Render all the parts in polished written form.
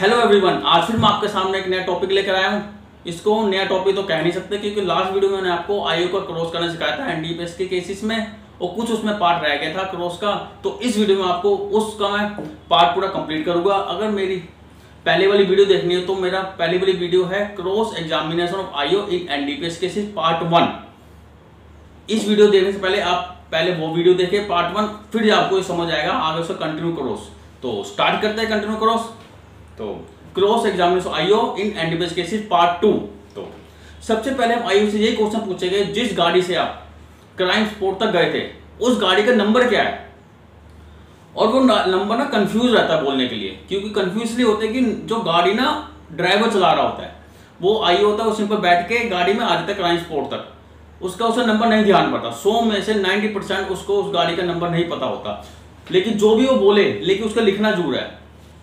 Hello everyone, आज फिर मैं आपके सामने एक नया टॉपिक लेकर आया हूँ। इसको नया टॉपिक तो कह नहीं सकते क्योंकि लास्ट वीडियो में मैंने आपको आईओ का क्रॉस करना सिखाया था एनडीपीएस के केसेस में और कुछ उसमें पार्ट रह गया था क्रॉस का। तो इस वीडियो में आपको उसका मैं पार्ट पूरा कंप्लीट करूंगा। अगर मेरी पहले वाली वीडियो देखनी है तो मेरा पहली वाली वीडियो है cross examination of IO in NDPS cases part 1। इस वीडियो देखने से पहले आप पहले वो वीडियो देखें पार्ट 1, फिर आपको समझ आएगा आगे उसका कंटिन्यू क्रॉस। तो स्टार्ट करते हैं कंटिन्यू क्रॉस। तो क्रॉस एग्जामिनेशन आईओ इन एनडीपीएस केसेस पार्ट 2। तो सबसे पहले हम आईओ से यही क्वेश्चन पूछेंगे, जिस गाड़ी से आप क्राइम स्पॉट तक गए थे उस गाड़ी का नंबर क्या है। और वो नंबर ना कंफ्यूज रहता है बोलने के लिए, क्योंकि कंफ्यूज इसलिए होते हैं कि जो गाड़ी ना ड्राइवर चला रहा होता है वो आईओ होता है, उसी पर बैठ के गाड़ी में आ जाता है क्राइम स्पॉट तक, उसका उसे नंबर नहीं ध्यान पड़ता। 100 में से 90% उसको उस गाड़ी का नंबर नहीं पता होता। लेकिन जो भी वो बोले, लेकिन उसका लिखना जरूर है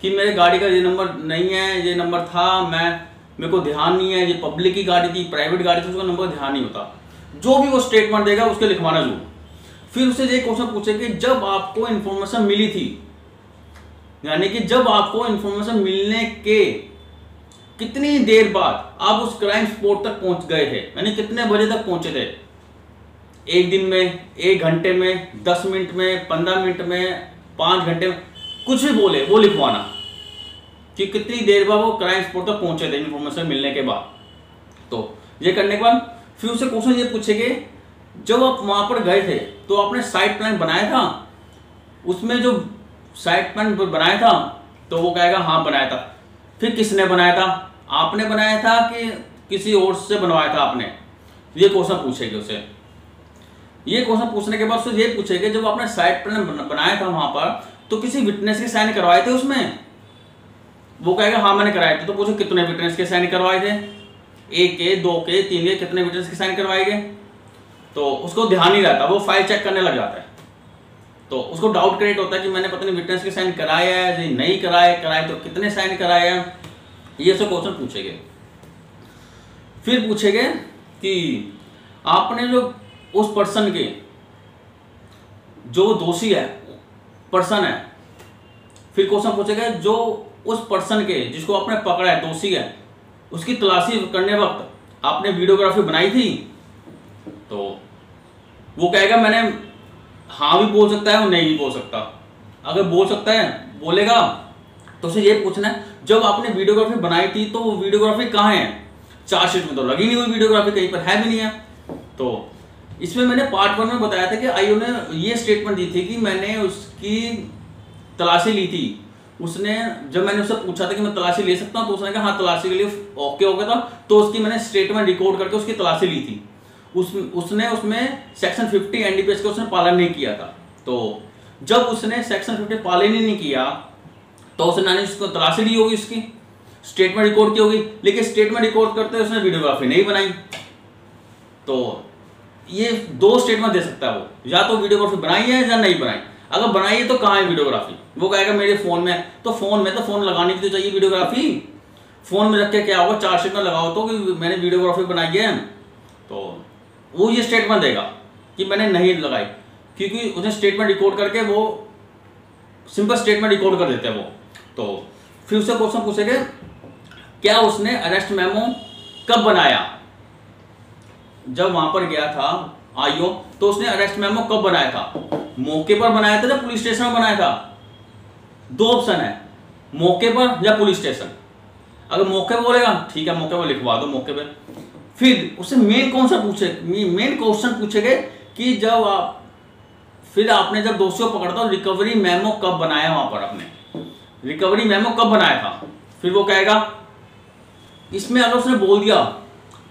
कि मेरे गाड़ी का ये नंबर नहीं है, ये नंबर था, मेरे को ध्यान नहीं है, ये पब्लिक की गाड़ी थी, प्राइवेट गाड़ी थी, उसका नंबर ध्यान नहीं होता। जो भी वो स्टेटमेंट देगा उसके लिखवाना जरूर। फिर उससे ये क्वेश्चन पूछे कि जब आपको इंफॉर्मेशन मिली थी, यानी कि जब आपको इंफॉर्मेशन मिलने के कितनी देर बाद आप उस क्राइम स्पॉट तक पहुंच गए थे, यानी कितने बजे तक पहुंचे थे। 1 दिन में, 1 घंटे में, 10 मिनट में, 15 मिनट में, 5 घंटे में, कुछ भी बोले वो लिखवाना कि कितनी देर बाद वो क्राइम स्पॉट तक पहुंचे थे इंफॉर्मेशन मिलने के बाद। तो ये करने के बाद फिर उससे क्वेश्चन ये पूछेंगे, जब आप वहां पर गए थे तो आपने साइट प्लान बनाया था, उसमें जो साइट प्लान बनाया था तो वो कहेगा हाँ बनाया था। फिर किसने बनाया था, आपने बनाया था कि किसी और से बनवाया था आपने, ये क्वेश्चन पूछेंगे उसे। ये क्वेश्चन पूछने के बाद उससे ये पूछेंगे, जब आपने साइट प्लान बनाया था वहां पर तो किसी विटनेस के साइन करवाए थे उसमें, वो कहेगा हाँ मैंने कराए थे। तो पूछो कितने विटनेस के साइन करवाए थे, 1 के, 2 के, 3 के, कितने विटनेस के साइन करवाए गए। तो उसको ध्यान नहीं रहता, वो फाइल चेक करने लग जाता है। तो उसको डाउट क्रिएट होता है कि मैंने पता नहीं विटनेस के साइन कराया है, नहीं कराए तो कितने साइन कराए हैं, ये सब क्वेश्चन पूछेंगे। फिर पूछेंगे कि आपने जो उस पर्सन के जो दोषी है पर्सन है, फिर क्वेश्चन पूछेगा जो उस पर्सन के जिसको आपने पकड़ा है दोषी है, उसकी तलाशी करने वक्त आपने वीडियोग्राफी बनाई थी। तो वो कहेगा मैंने हाँ भी बोल सकता है और नहीं भी बोल सकता। अगर बोल सकता है बोलेगा तो उसे ये पूछना है, जब आपने वीडियोग्राफी बनाई थी तो वो वीडियोग्राफी कहाँ है। चार्जशीट में तो लगी नहीं हुई वीडियोग्राफी, कहीं पर है भी नहीं है। तो इसमें मैंने पार्ट 1 में बताया था कि आईओ ने ये स्टेटमेंट दी थी कि मैंने उसकी तलाशी ली थी। उसने जब मैंने उससे पूछा था कि मैं तलाशी ले सकता हूं तो उसने कहा हाँ तलाशी के लिए ओके हो गया था। तो उसकी मैंने स्टेटमेंट रिकॉर्ड करके उसकी तलाशी ली थी। उसने उसमें सेक्शन 50 एनडीपीएस का उसने पालन नहीं किया था। तो जब उसने सेक्शन 50 पालन ही नहीं किया तो उसने उसको तलाशी ली होगी, उसकी स्टेटमेंट रिकॉर्ड की होगी, लेकिन स्टेटमेंट रिकॉर्ड करते उसने वीडियोग्राफी नहीं बनाई। तो ये 2 स्टेटमेंट दे सकता है वो, या तो वीडियोग्राफी बनाई है या नहीं बनाई। अगर बनाई है तो कहाँ है वीडियोग्राफी, वो कहेगा मेरे फोन में। तो फोन में तो फोन लगानी भी तो चाहिए वीडियोग्राफी, फोन में रख के क्या होगा, चार्जशीट में लगाओ तो कि मैंने वीडियोग्राफी बनाई है। तो वो ये स्टेटमेंट देगा कि मैंने नहीं लगाई, क्योंकि उसने स्टेटमेंट रिकॉर्ड करके वो सिंपल स्टेटमेंट रिकॉर्ड कर देते हैं वो। तो फिर उससे क्वेश्चन पूछेंगे, क्या उसने अरेस्ट मेमो कब बनाया। जब वहां पर गया था आईओ तो उसने अरेस्ट मेमो कब बनाया था, मौके पर बनाया था या पुलिस स्टेशन में बनाया था। 2 ऑप्शन है, मौके पर या पुलिस स्टेशन। अगर मौके पर बोलेगा ठीक है मौके पर लिखवा दो, मौके पर। फिर उससे मेन कौन सा पूछे, मेन क्वेश्चन पूछेंगे कि जब आप फिर आपने जब दोषियों पकड़ा था रिकवरी मेमो कब बनाया, वहां पर आपने रिकवरी मेमो कब बनाया था। फिर वो कहेगा, इसमें अगर उसने बोल दिया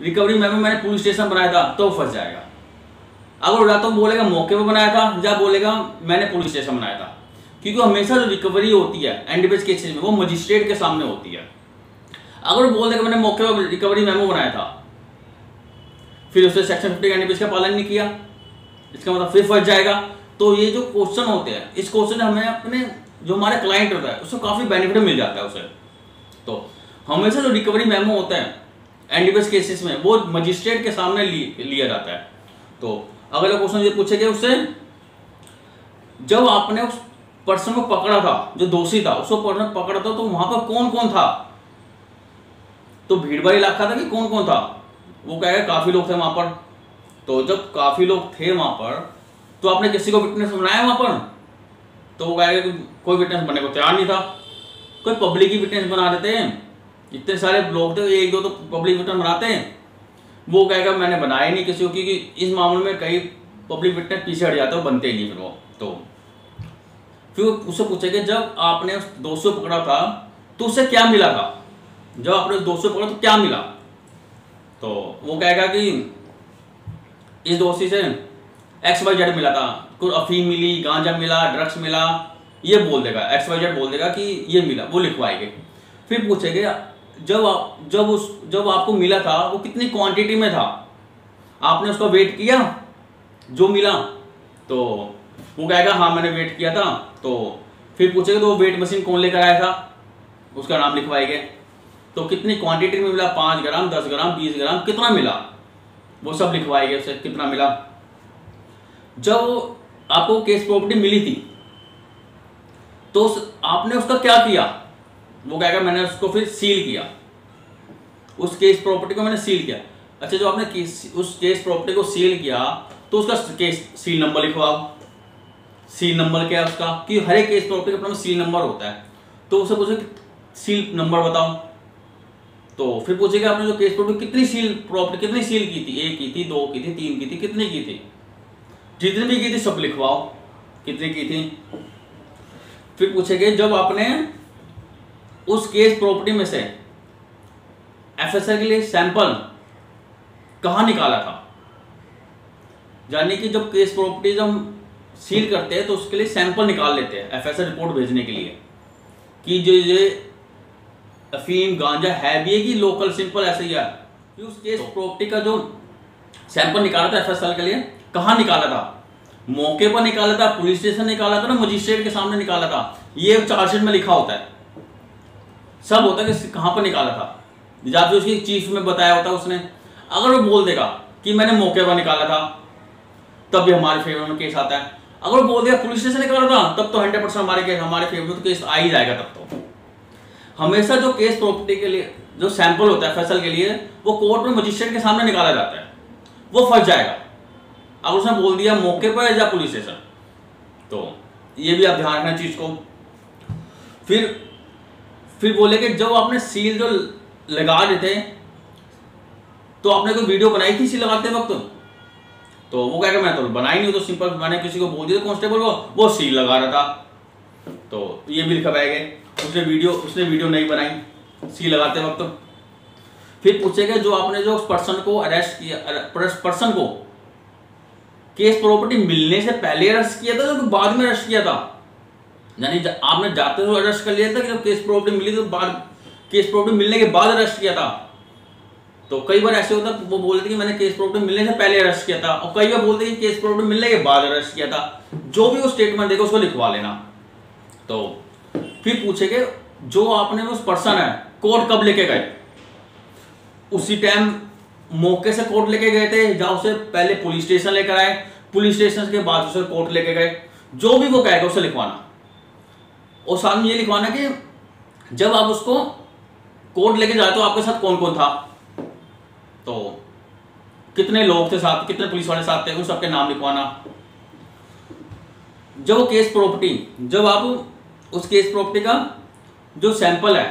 रिकवरी मेमो मैंने पुलिस स्टेशन बनाया था तो फंस जाएगा। अगर या तो बोलेगा मौके पर बनाया था या बोलेगा मैंने पुलिस स्टेशन बनाया था, क्योंकि हमेशा जो रिकवरी होती है एनडीपीएस केसेस में वो मजिस्ट्रेट के सामने होती है। अगर बोल देगा मैंने मौके पर रिकवरी मेमो बनाया था, फिर उसने सेक्शन 50 एनडीपीएस का पालन नहीं किया, इसका मतलब फिर फंस जाएगा। तो ये जो क्वेश्चन होते हैं, इस क्वेश्चन से हमें अपने जो हमारे क्लाइंट होता है उसको काफी बेनिफिट मिल जाता है उसे। तो हमेशा जो रिकवरी मेमो होता है एनडीपीएस केसेस में वो मजिस्ट्रेट के सामने लिया जाता है। तो अगला क्वेश्चन ये पूछेगा उससे, जब आपने उस पर्सन को पकड़ा था, जो दोषी था उसको पकड़ा था, तो वहां पर कौन कौन था? तो भीड़ भाड़ इलाका था कि कौन कौन था? वो कहेगा काफी लोग थे वहां पर। तो जब काफी लोग थे वहां पर, तो आपने किसी को विटनेस बनाया वहां पर? तो वो कहेगा कि कोई विटनेस बनने को तैयार नहीं था। कोई पब्लिक ही विटनेस बना देते हैं, इतने सारे लोग थे, एक दो तो पब्लिक विटनेस बनाते हैं। वो कहेगा मैंने बनाया नहीं किसी को, क्योंकि इस मामले में कई पब्लिक विटनेस पीछे हट जाते हो, बनते ही नहीं फिर वो। तो फिर उससे पूछेगा जब आपने उस दोषी को पकड़ा था तो उससे क्या मिला था? जब आपने उस दोषी को पकड़ा तो क्या मिला? तो वो कहेगा कि इस दोषी से XYZ मिला था, कुछ अफीम मिली, गांजा मिला, ड्रग्स मिला, ये बोल देगा, XYZ बोल देगा कि ये मिला, वो लिखवाएंगे। फिर पूछेंगे जब आपको मिला था वो कितनी क्वांटिटी में था? आपने उसका वेट किया जो मिला? तो वो कहेगा हाँ मैंने वेट किया था। तो फिर पूछेगा तो वेट मशीन कौन लेकर आया था? उसका नाम लिखवाएंगे। तो कितनी क्वांटिटी में मिला, 5 ग्राम, 10 ग्राम, 20 ग्राम, कितना मिला, वो सब लिखवाएंगे, उससे कितना मिला। जब आपको केस प्रॉपर्टी मिली थी तो आपने उसका क्या किया? वो कहेगा मैंने उसको फिर सील किया, उस केस प्रॉपर्टी को मैंने सील किया। अच्छा, जो आपने उस केस प्रॉपर्टी को सील किया तो उसका केस सील नंबर लिखवाओ। सील नंबर क्या है उसका? कि हर एक केस प्रॉपर्टी के अपना सील नंबर होता है। तो उसे पूछे सील नंबर बताओ। तो फिर पूछेगा आपने जो केस प्रॉपर्टी कितनी सील की थी? 1 की थी, 2 की थी, 3 की थी, कितनी की थी? जितनी भी की थी सब लिखवाओ, कितनी की थी। फिर पूछेंगे जब आपने उस केस प्रॉपर्टी में से FSR के लिए सैंपल कहां निकाला था? यानी कि जब केस प्रॉपर्टी जब हम सील करते हैं तो उसके लिए सैंपल निकाल लेते हैं FSR रिपोर्ट भेजने के लिए, कि जो ये अफीम गांजा है भी है कि लोकल सिंपल ऐसे ही है। कि उस केस प्रॉपर्टी का जो सैंपल निकाला था FSR के लिए, कहां निकाला था? मौके पर निकाला था, पुलिस स्टेशन निकाला था ना, मजिस्ट्रेट के सामने निकाला था? ये चार्जशीट में लिखा होता है, सब होता है कि कहां पर निकाला था। जब उसकी चीफ में बताया होता है उसने। अगर वो बोल देगा कि मैंने मौके पर निकाला था, तब भी हमारे फेवर में केस आता है। अगर वो बोल देगा पुलिस स्टेशन निकाला था, तब तो 100% हमारे फेवर में तो केस आ ही जाएगा। तब तो हमेशा जो केस प्रॉपर्टी के लिए जो सैंपल होता है FSR के लिए, वो कोर्ट में मजिस्ट्रेट के सामने निकाला जाता है, वो फंस जाएगा। अब उसने बोल दिया मौके पर या पुलिस स्टेशन, तो ये भी आप ध्यान रखना चीज को। फिर बोले कि जब आपने सील जो लगा देते तो आपने कोई वीडियो बनाई थी सील लगाते वक्त? तो वो कहेगा मैं तो बनाई नहीं, तो सिंपल मैंने किसी को बोल दिया कांस्टेबल वो सील लगा रहा था। तो ये भी लिखा पाएगा उसने वीडियो नहीं बनाई सील लगाते वक्त। फिर पूछेगा जो आपने जो पर्सन को अरेस्ट किया, पर्सन को केस प्रॉपर्टी मिलने से पहले अरेस्ट किया था तो बाद में अरेस्ट किया था? यानी आपने जाते हुए अरेस्ट कर लिया था कि जब केस प्रॉपर्टी मिली तो बाद, केस प्रॉपर्टी मिलने के बाद अरेस्ट किया था? तो कई बार ऐसे होता है वो बोलते कि मैंने केस प्रॉपर्टी मिलने से पहले अरेस्ट किया था, और कई बार बोलते कि केस प्रॉपर्टी मिलने के बाद अरेस्ट किया था। जो भी वो स्टेटमेंट देगा उसको लिखवा लेना। तो फिर पूछेंगे जो आपने उस पर्सन है कोर्ट कब लेके गए? उसी टाइम मौके से कोर्ट लेके गए थे, या उसे पहले पुलिस स्टेशन लेकर आए, पुलिस स्टेशन के बाद उसे कोर्ट लेके गए? जो भी वो कहेगा उसे लिखवाना। और साथ में ये लिखवाना कि जब आप उसको कोर्ट लेके जाते हो आपके साथ कौन कौन था, तो कितने लोग थे साथ, कितने पुलिस वाले साथ थे, उन सबके नाम लिखवाना। जब वो केस प्रॉपर्टी, जब आप उस केस प्रॉपर्टी का जो सैंपल है,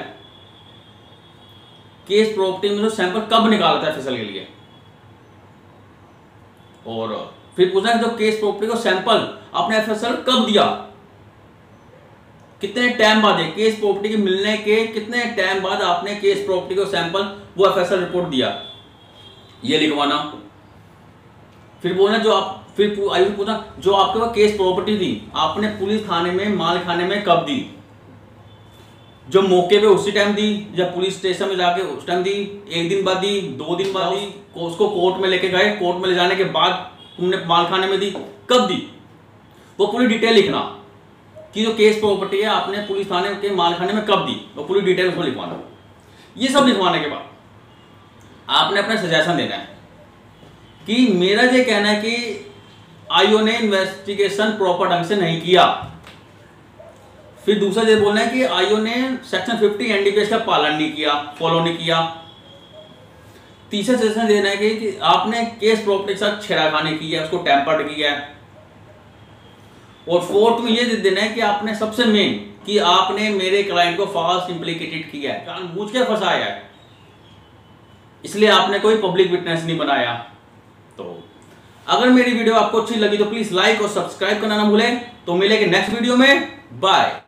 केस प्रॉपर्टी में जो सैंपल कब निकाला था FSR के लिए, और फिर पूछना है जो केस प्रॉपर्टी को सैंपल आपने FSR कब दिया, कितने टाइम बाद है, केस प्रॉपर्टी के मिलने के कितने टाइम बाद आपने केस प्रॉपर्टी को सैंपल वो FSR रिपोर्ट दिया, ये लिखवाना। फिर बोलना जो आप फिर पूछना जो आपके पास केस प्रॉपर्टी थी आपने पुलिस थाने में माल खाने में कब दी? जो मौके पे उसी टाइम दी, जब पुलिस स्टेशन में जाके उस टाइम दी, 1 दिन बाद दी, 2 दिन बाद दी, उसको कोर्ट में लेके गए, कोर्ट में ले जाने के बाद तुमने माल खाने में दी, कब दी? वो पूरी डिटेल लिखना कि जो केस प्रॉपर्टी है आपने पुलिस थाने के माल खाने में कब दी, वो पूरी डिटेल उसको लिखवाना। ये सब लिखवाने के बाद आपने अपना सजेशन देना है कि मेरा ये कहना है कि आईओ ने इन्वेस्टिगेशन प्रॉपर ढंग से नहीं किया, फिर दूसरा ये बोलना है कि आईओ ने सेक्शन 50 एनडीपीएस का पालन नहीं किया, फॉलो नहीं किया। तीसरा सजेशन देना है कि आपने केस प्रॉपर्टी के साथ छेड़खानी की है, उसको टेम्पर्ड किया है। और फोर्थ में ये देना है कि आपने सबसे मेन कि आपने मेरे क्लाइंट को फॉल्स इंप्लीकेटेड किया है, जानबूझ के फंसाया है, इसलिए आपने कोई पब्लिक विटनेस नहीं बनाया। तो अगर मेरी वीडियो आपको अच्छी लगी तो प्लीज लाइक और सब्सक्राइब करना ना भूलें। तो मिलेंगे नेक्स्ट वीडियो में, बाय।